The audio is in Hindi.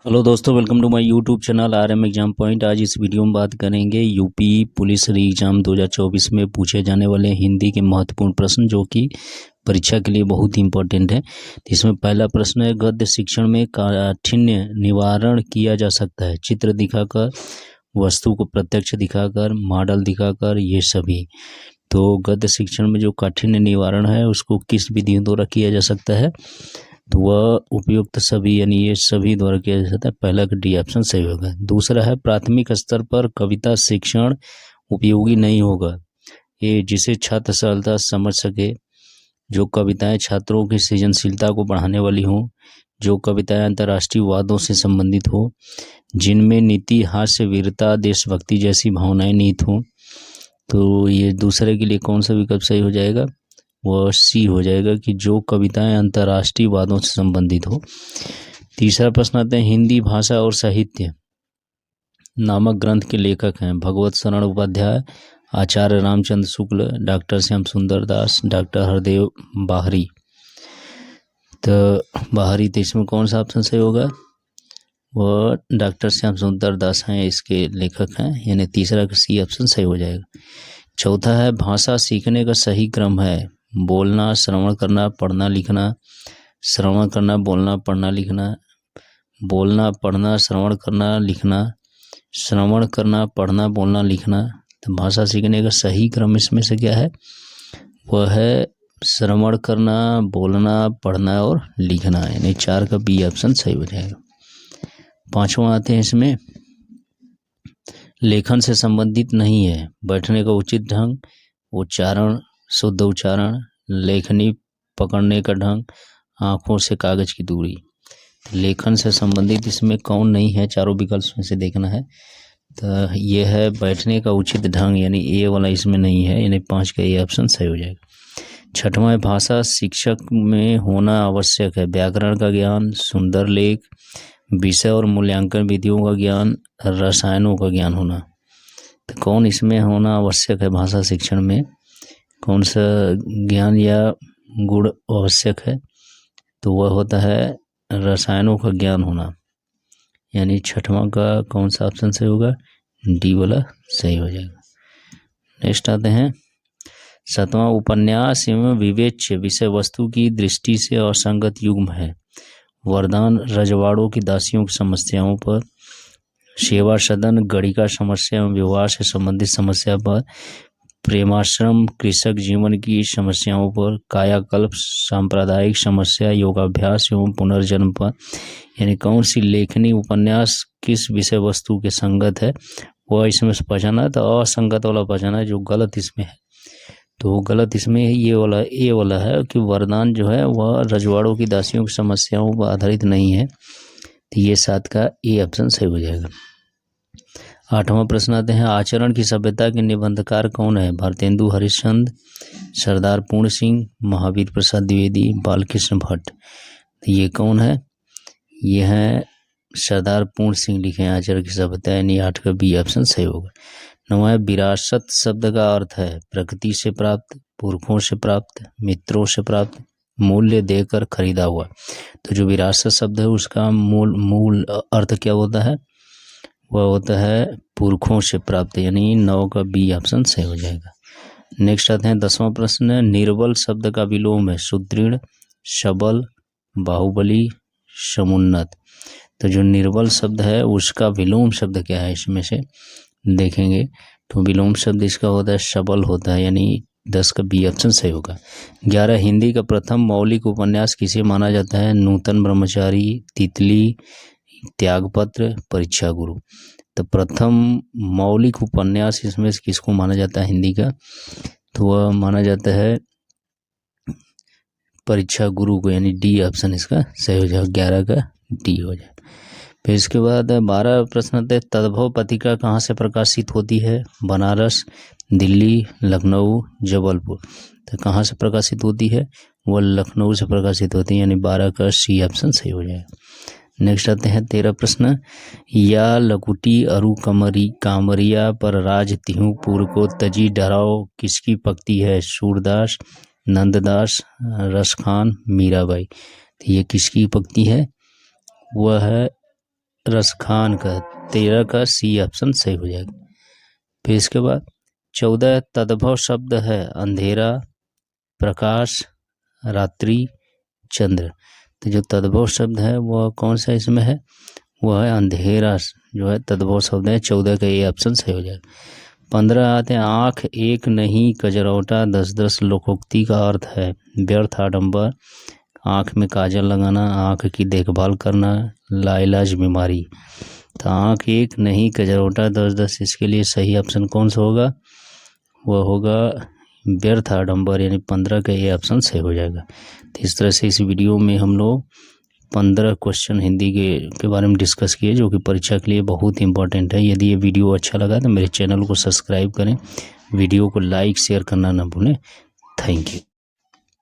हेलो दोस्तों, welcome to my YouTube channel RM exam point. आज इस वीडियो में बात करेंगे यूपी पुलिस री एग्जाम 2024 में पूछे जाने वाले हिंदी के महत्वपूर्ण प्रश्न, जो कि परीक्षा के लिए बहुत ही इंपॉर्टेंट है। तो इसमें पहला प्रश्न है, गद्य शिक्षण में काठिन्य निवारण किया जा सकता है? चित्र दिखाकर, वस्तु को प्रत्यक्ष दिखाकर, मॉडल दिखाकर, ये सभी। तो गद्य शिक्षण में जो काठिन्य निवारण है उसको किस विधियों द्वारा किया जा सकता है? तो वह उपयुक्त सभी यानी ये सभी द्वारा किया जा सकता है। पहला का डी ऑप्शन सही होगा। दूसरा है, प्राथमिक स्तर पर कविता शिक्षण उपयोगी नहीं होगा। ये जिसे छात्र सरलता समझ सके, जो कविताएं छात्रों की सृजनशीलता को बढ़ाने वाली हों, जो कविताएं अंतर्राष्ट्रीय वादों से संबंधित हो, जिनमें नीति, हास्य, वीरता, देशभक्ति जैसी भावनाएं निहित हों। तो ये दूसरे के लिए कौन सा विकल्प सही हो जाएगा? वह सी हो जाएगा कि जो कविताएं अंतर्राष्ट्रीय वादों से संबंधित हो। तीसरा प्रश्न आता है, हिंदी भाषा और साहित्य नामक ग्रंथ के लेखक हैं? भगवत शरण उपाध्याय, आचार्य रामचंद्र शुक्ल, डॉक्टर श्याम सुंदर दास, डॉक्टर हरदेव बाहरी। तो बाहरी, तो इसमें कौन सा ऑप्शन सही होगा? वह डॉक्टर श्याम सुंदर दास हैं, इसके लेखक हैं, यानी तीसरा का सी ऑप्शन सही हो जाएगा। चौथा है, भाषा सीखने का सही क्रम है? बोलना, श्रवण करना, पढ़ना लिखना, श्रवण करना, बोलना, पढ़ना लिखना, बोलना, पढ़ना, श्रवण करना, लिखना, श्रवण करना, पढ़ना, बोलना, लिखना। तो भाषा सीखने का सही क्रम इसमें से क्या है? वह है श्रवण करना, बोलना, पढ़ना और लिखना, यानी 4 का बी ऑप्शन सही हो जाएगा। पांचवा आते हैं इसमें, लेखन से संबंधित नहीं है। बैठने का उचित ढंग, उच्चारण, शुद्ध उच्चारण, लेखनी पकड़ने का ढंग, आंखों से कागज की दूरी। लेखन से संबंधित इसमें कौन नहीं है? चारों विकल्प में से देखना है। तो ये है बैठने का उचित ढंग, यानी ए वाला इसमें नहीं है, यानी 5 का ए ऑप्शन सही हो जाएगा। छठवां है, भाषा शिक्षक में होना आवश्यक है? व्याकरण का ज्ञान, सुंदर लेख, विषय और मूल्यांकन विधियों का ज्ञान, रसायनों का ज्ञान होना। तो कौन इसमें होना आवश्यक है? भाषा शिक्षण में कौन सा ज्ञान या गुण आवश्यक है? तो वह होता है रसायनों का ज्ञान होना, यानी छठवां का कौन सा ऑप्शन सही होगा? डी वाला सही हो जाएगा। नेक्स्ट आते हैं, सातवां, उपन्यास एवं विवेच्य विषय वस्तु की दृष्टि से असंगत युग्म है? वरदान रजवाड़ों की दासियों की समस्याओं पर, सेवा सदन गणिका समस्या एवं विवाह से संबंधित समस्या पर, प्रेमाश्रम कृषक जीवन की समस्याओं पर, कायाकल्प सांप्रदायिक समस्या योगाभ्यास एवं पुनर्जन्म पर। यानी कौन सी लेखनी उपन्यास किस विषय वस्तु के संगत है? वह इसमें से पहचाना है। तो असंगत वाला पहचाना है, जो गलत इसमें है। तो गलत इसमें ये वाला ए वाला है कि वरदान जो है वह रजवाड़ों की दासियों की समस्याओं पर आधारित नहीं है। तो ये 7 का ए ऑप्शन सही हो जाएगा। आठवां प्रश्न आते हैं, आचरण की सभ्यता के निबंधकार कौन है? भारतेंदु हरिश्चंद्र, सरदार पूर्ण सिंह, महावीर प्रसाद द्विवेदी, बालकृष्ण भट्ट। तो ये कौन है? ये है सरदार पूर्ण सिंह लिखे हैं आचरण की सभ्यता, यानी 8 का बी ऑप्शन सही होगा। 9वां है, विरासत शब्द का अर्थ है? प्रकृति से प्राप्त, पुरखों से प्राप्त, मित्रों से प्राप्त, मूल्य देकर खरीदा हुआ। तो जो विरासत शब्द है उसका मूल अर्थ क्या होता है? वह होता है पुरखों से प्राप्त, यानी 9 का बी ऑप्शन सही हो जाएगा। नेक्स्ट आते हैं 10वां प्रश्न, निर्बल शब्द का विलोम है? सुदृढ़, सबल, बाहुबली, समुन्नत। तो जो निर्बल शब्द है उसका विलोम शब्द क्या है? इसमें से देखेंगे तो विलोम शब्द इसका होता है सबल होता है, यानी 10 का बी ऑप्शन सही होगा। 11, हिंदी का प्रथम मौलिक उपन्यास किसे माना जाता है? नूतन ब्रह्मचारी, तितली, त्यागपत्र, परीक्षा गुरु। तो प्रथम मौलिक उपन्यास इसमें से किसको माना जाता है हिंदी का? तो वह माना जाता है परीक्षा गुरु को, यानी डी ऑप्शन इसका सही हो जाएगा। 11 का डी हो जाएगा। फिर इसके बाद 12 प्रश्न आते हैं, तद्भव पत्रिका कहाँ से प्रकाशित होती है? बनारस, दिल्ली, लखनऊ, जबलपुर। तो कहाँ से प्रकाशित होती है? वह लखनऊ से प्रकाशित होती है, यानी 12 का सी ऑप्शन सही हो जाएगा। नेक्स्ट आते हैं 13 प्रश्न, या लकुटी अरु कामरिया पर राज तिहुपुर को तजी डराओ किसकी पक्ति है? सूरदास, नंददास, रसखान, मीराबाई। तो ये किसकी पक्ति है? वह है रसखान का। 13 का सी ऑप्शन सही हो जाएगा। फिर इसके बाद 14 तद्भव शब्द है अंधेरा, प्रकाश, रात्रि, चंद्र। तो जो तद्भव शब्द है वह कौन सा इसमें है, वह है अंधेरा जो है तद्भव शब्द है। 14 का ये ऑप्शन सही हो जाएगा। 15 आते हैं आँख एक नहीं कजरौटा 10-10 लोकोक्ति का अर्थ है व्यर्थ आडंबर, आँख में काजल लगाना, आँख की देखभाल करना, लाइलाज बीमारी। तो आँख एक नहीं कजरौटा 10-10 इसके लिए सही ऑप्शन कौन सा होगा, वह होगा व्यर्थ आडंबर, यानी 15 का ये ऑप्शन सही हो जाएगा। तो इस तरह से इस वीडियो में हम लोग 15 क्वेश्चन हिंदी के बारे में डिस्कस किए जो कि परीक्षा के लिए बहुत इंपॉर्टेंट है। यदि ये वीडियो अच्छा लगा तो मेरे चैनल को सब्सक्राइब करें, वीडियो को लाइक शेयर करना ना भूलें। Thank you.